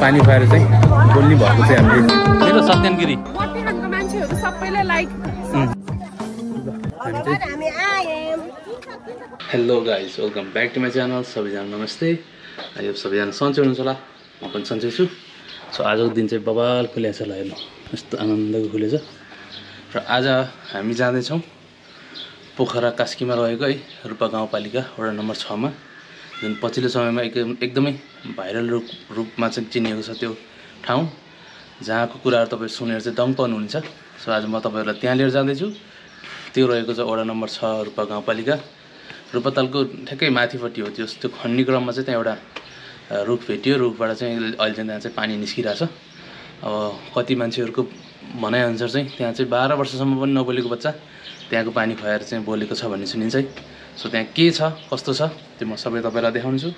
पानी खुवाएर चाहिँ बोल्ने भएको चाहिँ हामीले मेरो सत्यनगिरी मान्छेहरु सबैले like hello guys welcome back to my channel सबैजना नमस्ते यो सबैजना सन्चै हुनुहुन्छ होला म पनि सन्चै छु सो आजको दिन चाहिँ बबाल खुलेछ ल हेर्नु यस्तो आनन्दको खुलेछ र आज हामी जाँदैछौँ पोखरा कास्कीमा रहेको है रूपा गाउँपालिका वडा नम्बर 6 मा जुन पछिल्लो समयमा एकदमै भाइरल रूपमा चाहिँ चिनिएको छ त्यो ठाउँ जहाँको कुराहरू तपाईँ सुनेर चाहिँ दङ पर्नुहुन्छ सो आज म तपाईहरुलाई त्यहाँ लिएर जाँदैछु त्यो रहेको छ वडा नम्बर 6 रूपा गाउँपालिका रूपातालको ठ्याक्कै माथिपट्टि हो त्यो खन्ने क्रममा चाहिँ त्यहाँ एउटा रुख भेटियो रुखबाट चाहिँ अहिले चाहिँ त्यहाँ चाहिँ पानी निस्किरहेछ अब कति मान्छेहरुको भनाइअनुसार चाहिँ त्यहाँ चाहिँ 12 वर्षसम्म पनि नबोलेको बच्चा त्यहाँको पानी खुवाएर चाहिँ बोलेको छ भन्ने सुनिन्छ है सो त्यहाँ के छ कस्तो छ त्यो म सबै तपाईलाई देखाउँछु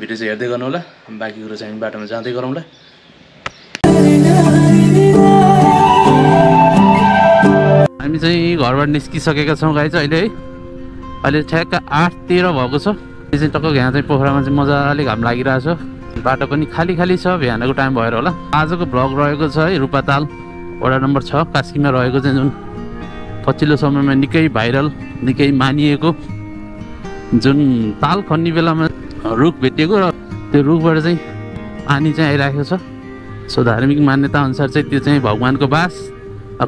भिडियो चाहिँ हेर्दै गर्नु होला बाँकी कुरा चाहिँ हामी बाटोमा जाँदै गरौँला हामी चाहिँ घरबाट निस्किसकेका छौँ गाइस अहिले है अहिले ठ्याक्क 8:13 भएको छ यो चाहिँ टक्क यहाँ चाहिँ पोखरामा चाहिँ मजाले घाम लागिरहेछ बाटो पनि खाली खाली छ बिहानको टाइम भएर होला आजको भ्लग रहेको छ है रूपाताल वडा नम्बर 6 कास्कीमा रहेको चाहिँ जुन पछिल्लो समयमा निकै भाइरल निकै मानिएको जुन ताल खन्ने बेलामा रुख भेटिएको र त्यो रुखबाट चाहिँ पानी चाहिँ आइरहेको छ सो धार्मिक मान्यता अनुसार चाहिँ त्यो चाहिँ भगवानको बास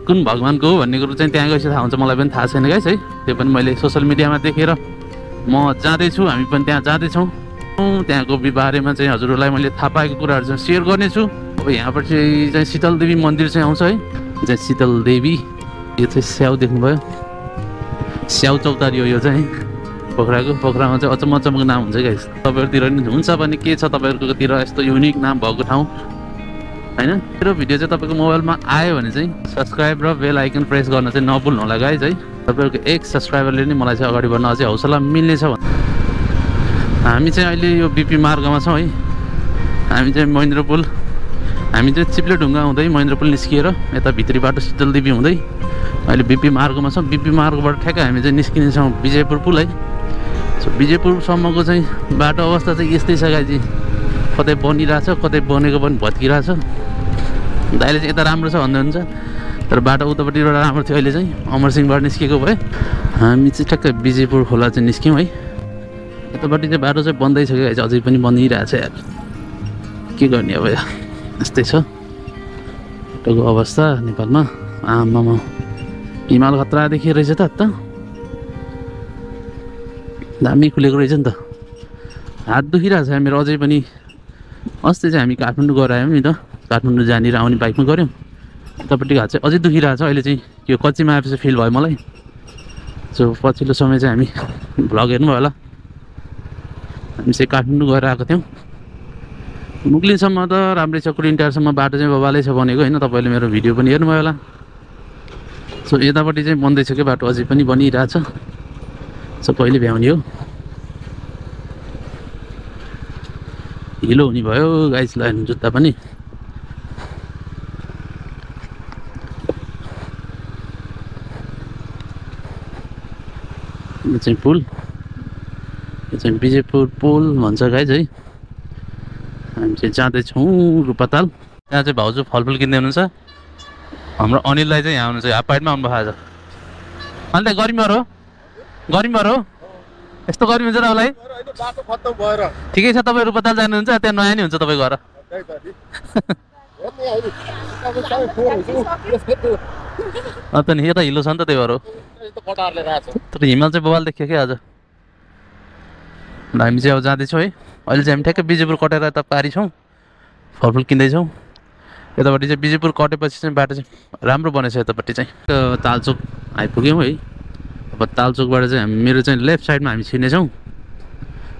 कुन भगवानको हो भन्ने कुरो चाहिँ त्यहाँ गएपछि थाहा हुन्छ मलाई पनि थाहा छैन गाइस है त्यो पनि मैले सोशल मिडियामा देखेर म जाँदैछु हामी पनि त्यहाँ जाँदैछौँ त्यहाँको बारेमा चाहिँ हजुरहरूलाई मैले थाहा पाएको कुराहरू चाहिँ सेयर गर्नेछु अब यहाँबाट चाहिँ शीतल देवी मन्दिर चाहिँ आउँछ है चाहिँ शीतल देवी यो चाहिँ स्याउ देख्नुभयो स्याउ चौतारी हो यो चाहिँ पोखरामा चाहिँ अचम्मको नाम हुन्छ गाइस तपाईँहरूतिर नि हुन्छ भने के छ तपाईँहरूकोतिर यस्तो युनिक नाम भएको ठाउँ हैन मेरो भिडियो चाहिँ तपाईँको मोबाइलमा आयो भने चाहिँ सब्स्क्राइब र बेल आइकन प्रेस गर्न चाहिँ नभुल्नु होला गाइस है तपाईँहरूको एक सब्स्क्राइबरले नै मलाई चाहिँ अगाडि बढ्न अझै हौसला मिल्नेछ हामी चाहिँ अहिले यो बिपी मार्गमा छौँ है हामी चाहिँ महेन्द्र पुल हामी चाहिँ चिप्ले ढुङ्गा हुँदै महेन्द्र पुल निस्किएर यता भित्री बाटो शीतल देवी हुँदै अहिले बिपी मार्गमा छौँ बिपी मार्गबाट ठ्याक्कै हामी चाहिँ निस्किनेछौँ विजयपुर पुल है सो विजयपुरसम्मको चाहिँ बाटो अवस्था चाहिँ यस्तै छ गाइजी कतै बनिरहेछ कतै बनेको पनि भत्किरहेछ दाइले चाहिँ यता राम्रो छ भन्दै हुन्छ तर बाटो उतापट्टिबाट राम्रो थियो अहिले चाहिँ अमरसिंहबाट निस्केको भए हामी चाहिँ ठ्याक्कै विजयपुर खोला चाहिँ निस्क्यौँ है यतापट्टि चाहिँ बाटो चाहिँ बन्दै छ क्या अझै पनि बनिरहेछ यार के गर्ने अब यस्तै छ बाटोको अवस्था नेपालमा आमामा हिमाल खतरा देखिएको रहेछ त दामी खुलेको रहेछ नि त हात दुखिरहेको छ मेरो अझै पनि अस्ति चाहिँ हामी काठमाडौँ गएर आयौँ नि त काठमाडौँ जानेर आउने बाइकमा गऱ्यौँ यतापट्टिको हात चाहिँ अझै दुखिरहेको छ अहिले चाहिँ यो कच्चीमा आएपछि फिल भयो मलाई सो पछिल्लो समय चाहिँ हामी भ्लग हेर्नुभयो होला हामी चाहिँ काठमाडौँ गएर आएको थियौँ मुक्लिनसम्म त राम्रै छ कुडिन टारसम्म बाटो चाहिँ बबालै छ बनेको होइन तपाईँले मेरो भिडियो पनि हेर्नुभयो होला सो यतापट्टि चाहिँ बन्दैछ क्या बाटो अझै पनि बनिरहेछ सो कहिले भ्याउने हो हिलो हुने भयो गाइस लाइन जुत्ता पनि यो चाहिँ पुल यो चाहिँ विजयपुर पुल भन्छ गाइस है हामी चाहिँ जाँदैछौँ रूपाताल त्यहाँ चाहिँ भाउजू फलफुल किन्दै हुनुहुन्छ हाम्रो अनिललाई चाहिँ यहाँ आउनुहुन्छ हाफ पाइडमा आउनुभयो आज अन्त गरिमर हो यस्तो गर्मी हुन्छ र उसलाई ठिकै छ तपाईँ रूपाताल जानुहुन्छ त्यहाँ नयाँ नि हुन्छ तपाईँ घर अन्त नि यता हिलो छ नि त त्यही भएर तर हिमाल चाहिँ बबाल देखियो क्या आज हामी चाहिँ अब जाँदैछौँ है अहिले चाहिँ हामी ठ्याक्कै विजयपुर कटेर यता पारी छौँ फलफुल किन्दैछौँ यतापट्टि चाहिँ विजयपुर कटेपछि चाहिँ बाटो चाहिँ राम्रो बनेछ यतापट्टि चाहिँ तालचोक आइपुग्यौँ है अब तालचोकबाट चाहिँ हामी मेरो चाहिँ लेफ्ट साइडमा हामी छिर्नेछौँ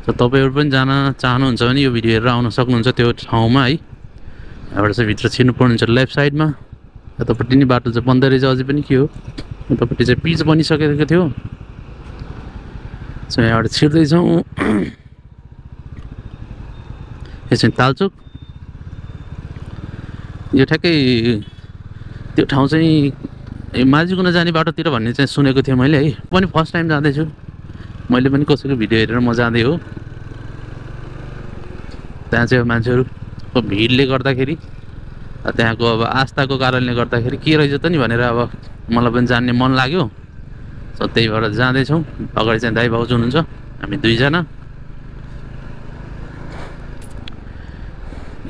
सो तपाईँहरू पनि जान चाहनुहुन्छ भने यो भिडियो हेरेर आउन सक्नुहुन्छ त्यो ठाउँमा है यहाँबाट चाहिँ भित्र छिर्नु पर्नुहुन्छ लेफ्ट साइडमा यतापट्टि नि बाटो चाहिँ बन्दै रहेछ अझै पनि के हो यतापट्टि चाहिँ पिच बनिसकेको थियो सो यहाँबाट छिर्दैछौँ यो चाहिँ तालचोक यो ठ्याक्कै त्यो ठाउँ चाहिँ माझीगुना जाने बाटोतिर भन्ने चाहिँ सुनेको थिएँ मैले है पनि फर्स्ट टाइम जाँदैछु मैले पनि कसैको भिडियो हेरेर म जाँदै हो त्यहाँ चाहिँ मान्छेहरू भिडले गर्दाखेरि त्यहाँको अब आस्थाको कारणले गर्दाखेरि के रहेछ त नि भनेर अब मलाई पनि जान्ने मन लाग्यो। सो त्यही भएर जाँदैछौँ। अगाडि चाहिँ दाइ भाउजू हुनुहुन्छ, हामी दुईजना।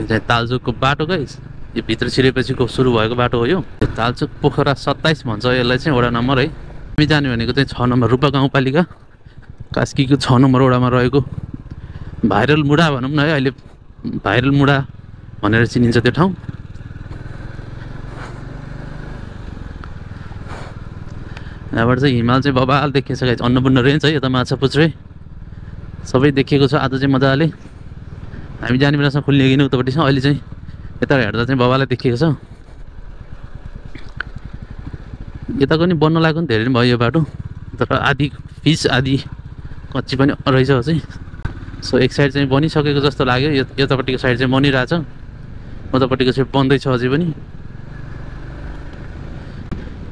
यो चाहिँ तालचोकको बाटो गाइस, यो भित्र छिरेपछिको सुरु भएको बाटो हो। यो तालचोक पोखरा 27 भन्छ यसलाई चाहिँ वडा नम्बर है। हामी जाने भनेको चाहिँ 6 नम्बर रूपा गाउँपालिका कास्कीको 6 नम्बर वडामा रहेको भाइरल मुडा भनौँ न है, अहिले भाइरल मुडा भनेर चिनिन्छ त्यो ठाउँ। यहाँबाट चाहिँ हिमाल चाहिँ बबाल देखिन्छ गाइस, अन्नपूर्ण रेन्ज है, यता माछापुच्छ्रे सबै देखिएको छ आज चाहिँ मजाले। हामी जाने बेलासम्म खुल्ने कि उतापट्टि छ, अहिले चाहिँ यता हेर्दा चाहिँ बबालाई देखिएको छ। यताको नि बन्न लागेको नि धेरै नै भयो यो बाटो, तर आधी पिच आधी कच्ची पनि रहेछ चाहिँ। सो एक साइड चाहिँ बनिसकेको जस्तो लाग्यो, यतापट्टिको साइड चाहिँ बनिरहेछ, उतापट्टिको चाहिँ बन्दैछ अझै पनि।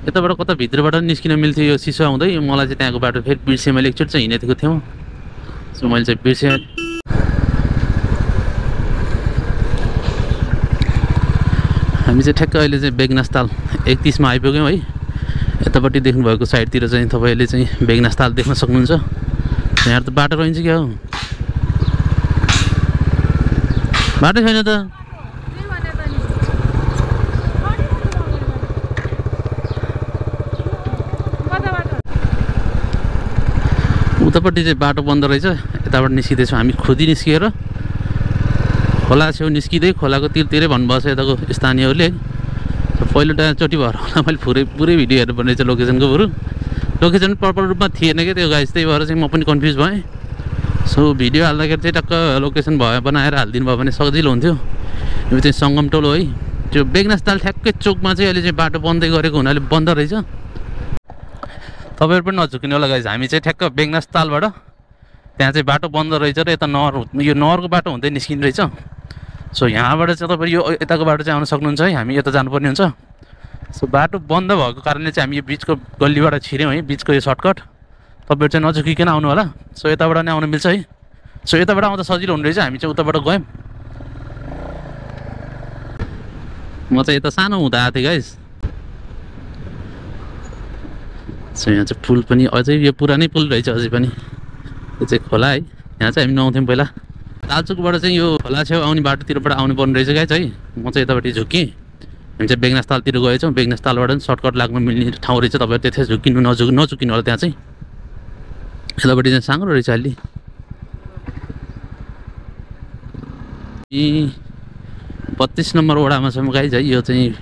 यताबाट कता भित्रबाट निस्किन मिल्थ्यो यो सिसो आउँदै, मलाई चाहिँ त्यहाँको बाटो फेरि बिर्सेँ, मैले एकचोटि चाहिँ हिँडेको थियौँ। सो मैले चाहिँ बिर्सेँ। हामी चाहिँ ठ्याक्क अहिले चाहिँ बेगनासताल 31 मा आइपुग्यौँ है। यतापट्टि देख्नुभएको साइडतिर चाहिँ तपाईँले चाहिँ बेगनासताल देख्न सक्नुहुन्छ। यहाँ त बाटो रहन्छ क्या हो, बाटो छैन त। उतापट्टि चाहिँ बाटो बन्द रहेछ, यताबाट निस्किँदैछौँ हामी खुदी निस्किएर। खोला छेउ निस्किँदै खोलाको तिरतिरै भन्नुभएको छ यताको स्थानीयहरूले। पहिलोचोटि भएर होला मैले पुरै भिडियो हेर्नुपर्ने रहेछ लोकेसनको, बरु लोकेसन प्रपर रूपमा थिएन क्या त्यो गाइस, त्यही भएर चाहिँ म पनि कन्फ्युज भएँ। सो भिडियो हाल्दाखेरि चाहिँ टक्क लोकेसन भयो बनाएर हालिदिनु भयो भने सजिलो हुन्थ्यो। यो चाहिँ सङ्गम टोलो है, त्यो बेगनासताल ठ्याक्कै चोकमा चाहिँ अहिले चाहिँ बाटो बन्दै गरेको हुनाले बन्द रहेछ। तपाईँहरू पनि नझुकिनु होला गाइस, हामी चाहिँ ठ्याक्क बेगनासतालबाट त्यहाँ चाहिँ बाटो बन्द रहेछ र यता नहर, यो नहरको बाटो हुँदै निस्किने रहेछ। सो यहाँबाट चाहिँ तपाईँहरू यो यताको बाटो चाहिँ आउन सक्नुहुन्छ है, हामी यता जानुपर्ने हुन्छ। सो बाटो बन्द भएको कारणले चाहिँ हामी यो बिचको गल्लीबाट छिर्यौँ है, बिचको यो सर्टकट। तपाईँहरू चाहिँ नझुकिकन आउनु होला। सो यताबाट नै आउनु मिल्छ है। सो यताबाट आउँदा सजिलो हुने रहेछ, हामी चाहिँ उताबाट गयौँ। म चाहिँ यता सानो हुँदा आएको थिएँ गाइस। सो यहाँ चाहिँ पुल पनि अझै यो पुरानै पुल रहेछ अझै पनि, यो चाहिँ खोला है। यहाँ चाहिँ हामी नुहाउँथ्यौँ पहिला। तालचोकबाट चाहिँ यो खोला छेउ आउने बाटोतिरबाट आउनु पर्ने रहेछ गाइस है। म चाहिँ यतापट्टि झुकेँ, हामी चाहिँ बेगनासतालतिर गएछौँ। बेगनासतालबाट पनि सर्टकट लाग्नु मिल्ने ठाउँ रहेछ, तपाईँहरू त्यति झुकिनु नझुकिनु होला त्यहाँ चाहिँ। यतापट्टि चाहिँ साङ्ग्रो रहेछ अलि। 32 नम्बर वडामा छौँ गाइस है। यो चाहिँ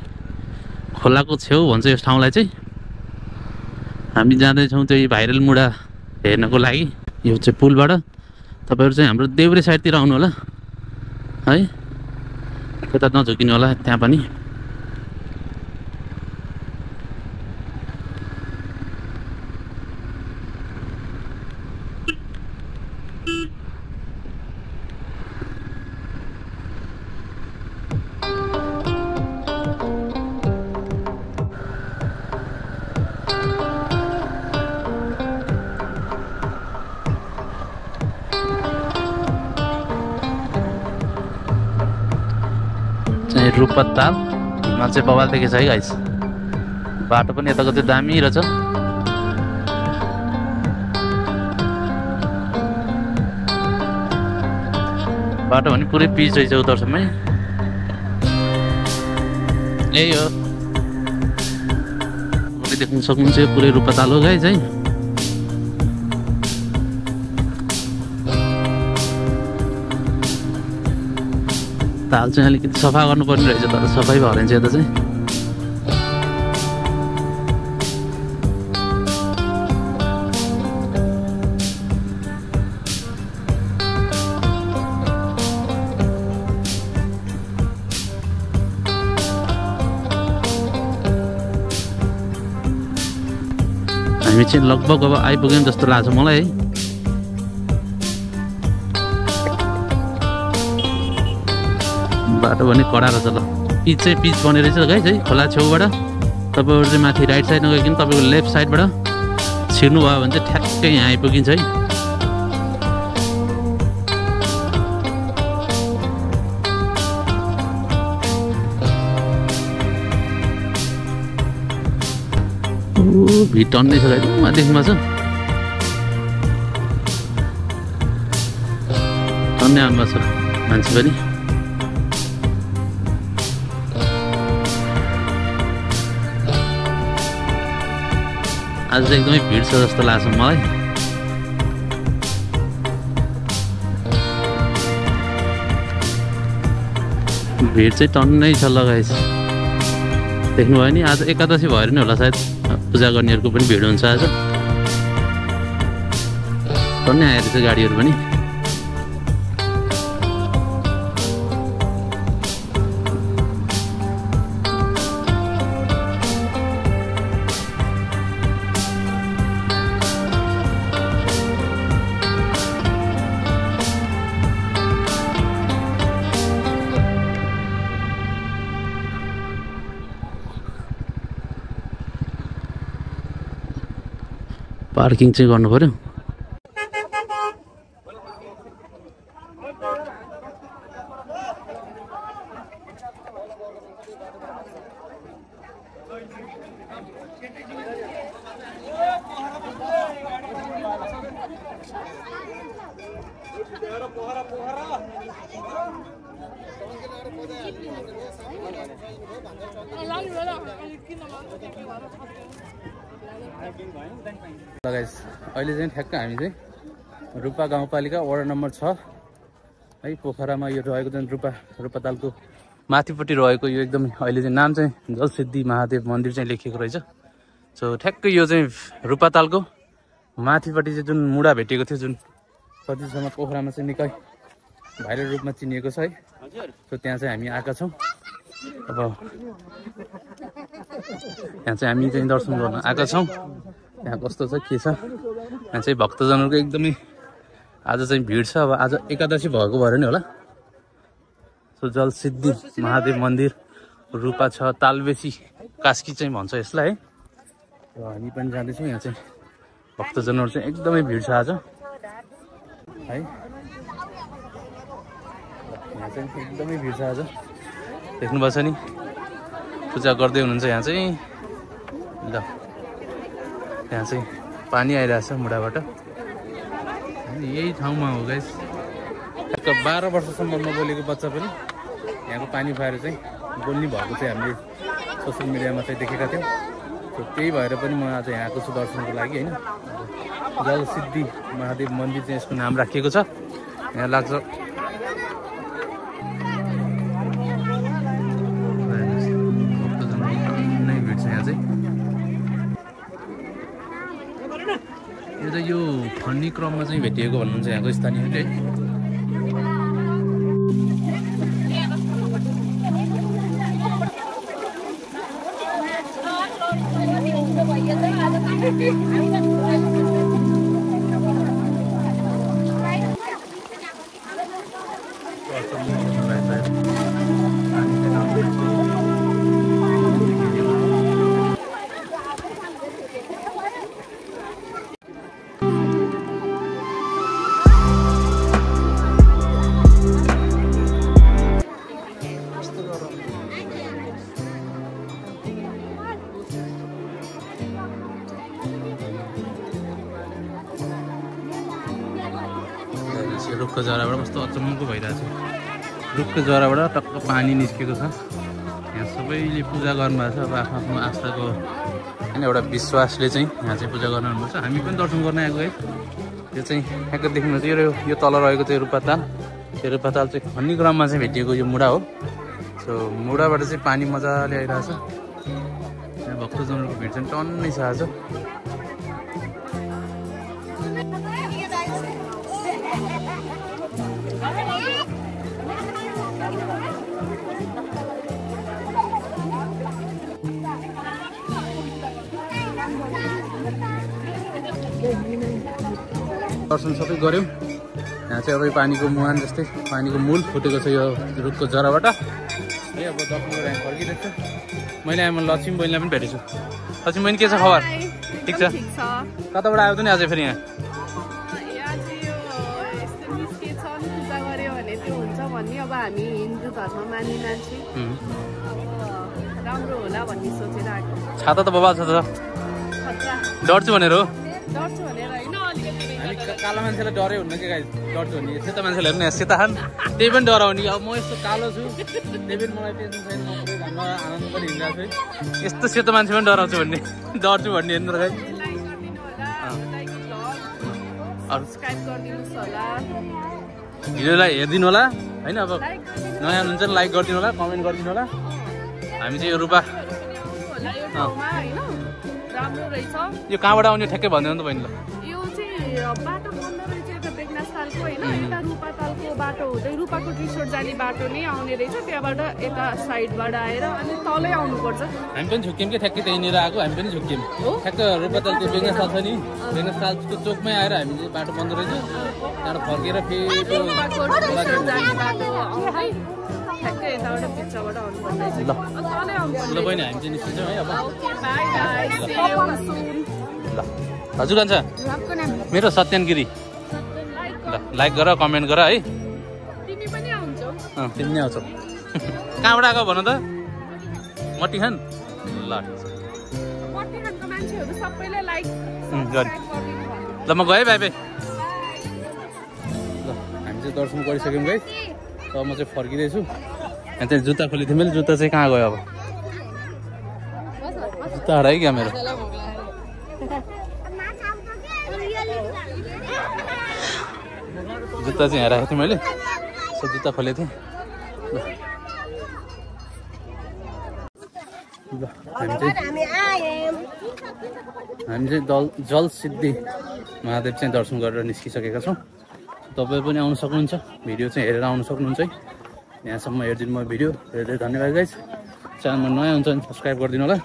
खोलाको छेउ भन्छ यस ठाउँलाई चाहिँ। हामी जाँदैछौँ चाहिँ भाइरल मुडा हेर्नको लागि। यो चाहिँ पुलबाट तपाईँहरू चाहिँ हाम्रो देब्रे साइडतिर आउनु होला है, त्यता नझुकिनु होला त्यहाँ पनि। रूपताल हिमाल चाहिँ बबाल देखेछ है गाइस। बाटो पनि यताको त्यो दामी रहेछ। बाटो भने पुरै पिच रहेछ उतारसम्मै। यही हो, देख्न सक्नुहुन्छ यो पुरै रूपताल हो गाइस है। ताल चाहिँ अलिकति सफा गर्नुपर्ने रहेछ, तर सफाइ भयो भने चाहिँ यता चाहिँ। हामी चाहिँ लगभग अब आइपुग्यौँ जस्तो लाग्छ मलाई है। बाटो पनि कडा रहेछ ल, पिच चाहिँ पिच बनेर रहेछ गाइस है। खोला छेउबाट तपाईँहरू चाहिँ माथि राइट साइड नगइकन तपाईँको लेफ्ट साइडबाट छिर्नु भयो भने चाहिँ ठ्याक्कै यहाँ आइपुगिन्छ है। भिड टन्नै छ गाइज माथिमा छ टन्नै आउनुभएको छ मान्छे पनि आज चाहिँ एकदमै भिड छ जस्तो लाग्छ मलाई भिड चाहिँ टन्नै छ लगाइस देख्नुभयो नि आज एकादशी भएर नि होला सायद पूजा गर्नेहरूको पनि भिड हुन्छ आज टन्नै आएर चाहिँ गाडीहरू पनि पार्किङ चाहिँ गर्नु पर्यो गाइस अहिले चाहिँ ठ्याक्क हामी चाहिँ रूपा गाउँपालिका वडा नम्बर 6 है पोखरामा यो रहेको चाहिँ रूपातालको माथिपट्टि रहेको यो एकदमै अहिले चाहिँ नाम चाहिँ जलसिद्धि महादेव मन्दिर चाहिँ लेखिएको रहेछ सो ठ्याक्कै यो चाहिँ रूपातालको माथिपट्टि चाहिँ जुन मुडा भेटेको थियो जुन कतिसम्म पोखरामा चाहिँ निकै भाइरल रूपमा चिनिएको छ है सो त्यहाँ चाहिँ हामी आएका छौँ अब त्यहाँ चाहिँ हामी चाहिँ दर्शन गर्न आएका छौँ त्यहाँ कस्तो छ के छ यहाँ चाहिँ भक्तजनहरूको एकदमै आज चाहिँ भिड छ अब आज एकादशी भएको भएर नि होला सो जलसिद्धि महादेव मन्दिर रूपा छ तालबेसी कास्की चाहिँ भन्छ यसलाई है र हामी पनि जाँदैछौँ यहाँ चाहिँ भक्तजनहरू चाहिँ एकदमै भिड छ आज है यहाँ चाहिँ एकदमै भिड छ आज देख्नुभएको छ नि पूजा गर्दै हुनुहुन्छ यहाँ चाहिँ ल त्यहाँ चाहिँ पानी आइरहेछ मुढाबाट यही ठाउँमा हो गाइस 12 वर्षसम्म नबोलेको बच्चा पनि यहाँको पानी खुवाएर चाहिँ बोल्ने भएको चाहिँ हामीले सोसियल मिडियामा चाहिँ देखेका थियौँ त्यही भएर पनि म आज यहाँ आएको छु दर्शनको लागि होइन जलसिद्धि महादेव मन्दिर चाहिँ यसको नाम राखिएको छ यहाँ लाग्छ नै भिड छ यहाँ चाहिँ यो खन्ने क्रममा चाहिँ भेटिएको भन्नुहुन्छ यहाँको स्थानीयले रुखको जराबाट कस्तो अचम्मको भइरहेछ रुखको जराबाट टक्क पानी निस्केको छ यहाँ सबैले पूजा गर्नुभएको छ अब आफ्नो आस्थाको होइन एउटा विश्वासले चाहिँ यहाँ चाहिँ पूजा गर्न आउनुपर्छ हामी पनि दर्शन गर्न आएको है यो चाहिँ यहाँको देख्नु चाहिँ यो तल रहेको चाहिँ रूपाताल यो रूपाताल चाहिँ खन्ने क्रममा चाहिँ भेटिएको यो मुढा हो सो मुढाबाट चाहिँ पानी मजाले आइरहेछ यहाँ भक्तजनहरूको भिड चाहिँ टन्नै छ आज दर्शन सबै गऱ्यौँ यहाँ चाहिँ अब पानीको मुहान जस्तै पानीको मूल फुटेको छ यो रुखको जराबाट है अब दर्शन गरेर यहाँ फर्किरहेको छु मैले आमा लक्ष्मी बहिनीलाई पनि भेटेछु लक्ष्मी बहिनी के छ खबर ठिक छ कताबाट आयो त नि अझै फेरि यहाँ अब हामी हिन्दू धर्म मान्ने मान्छे अब राम्रो होला भन्ने सोचेर आएको छाता त बबाल छ त डर्छु भनेर हो डर्छु भनेर होइन अलिकति हामी कालो मान्छेलाई डरै हुन्न कि गाइस डर्छु भने सेता मान्छेलाई हेर्नु सेता खान त्यही पनि डराउने अब म यस्तो कालो छु त्यही पनि मलाई टेन्सन छैन म पुरै घाममा आनन्द पनि हिँडिरहेको छु यस्तो सेतो मान्छे पनि डराउँछु भन्ने डर्छु भन्ने हेर्नु र गाइस सब्स्क्राइब गरिदिनुहोस् होला भिडियोलाई हेरिदिनु होला होइन अब नयाँ हुनुहुन्छ भने लाइक गरिदिनु होला कमेन्ट गरिदिनु होला हामी चाहिँ यो रूपा होला यो ठाउँमा होइन राम्रो रहेछ यो कहाँबाट आउने ठ्याक्कै भन्दैन त बहिनी ल यो चाहिँ बाटो बन्द रहेछ यता बेगनासतालको होइन यता रूपातालको बाटो हुँदै रूपाको रिसोर्ट जाने बाटो नै आउने रहेछ त्यहाँबाट यता साइडबाट आएर अनि तलै आउनुपर्छ हामी पनि झुक्क्यौँ कि ठ्याक्कै त्यहीँनिर आएको हामी पनि झुक्क्यौँ ठ्याक्क रूपाताल त्यो बेगनासताल छ नि बेगनासतालको चोकमै आएर हामी चाहिँ बाटो बन्द रहेछ त्यहाँबाट फर्केर फेरि त्यो रूपाको रिसोर्ट जाने बाटो आउँदै ठ्याक्कै यताबाट पिक्चरबाट आउनुपर्छ ल तलै आउनुपर्छ ल बहिनी हामी चाहिँ निस्किन्छौँ है अब okay bye guys see you soon ल हजुर कान्छा मेरो सत्यन गिरी ल लाइक गर कमेन्ट गर है तिमी पनि आउँछौ तिमी नै आउँछौ कहाँबाट आएको भन त मटिखान ल मटिखानको मान्छेहरू सबैले लाइक गरे ल म गएँ बाई बाई ल हामी चाहिँ दर्शन गरिसक्यौँ गाइस अब म चाहिँ फर्किँदैछु अनि चाहिँ जुत्ता खोलेको थिएँ मैले जुत्ता चाहिँ कहाँ गयो अब जुत्ता हरायो क्या मेरो जुत्ता चाहिँ यहाँ राखेको थिएँ मैले सो जुत्ता खोलेको थिएँ ल हामी चाहिँ जल सिद्धि महादेव चाहिँ दर्शन गरेर निस्किसकेका छौँ तपाईँ पनि आउनु सक्नुहुन्छ भिडियो चाहिँ हेरेर आउनु सक्नुहुन्छ है यहाँसम्म हेरिदिनु म भिडियो धेरै धेरै धन्यवाद गाइस च्यानलमा नयाँ हुन्छ भने सब्सक्राइब गरिदिनु होला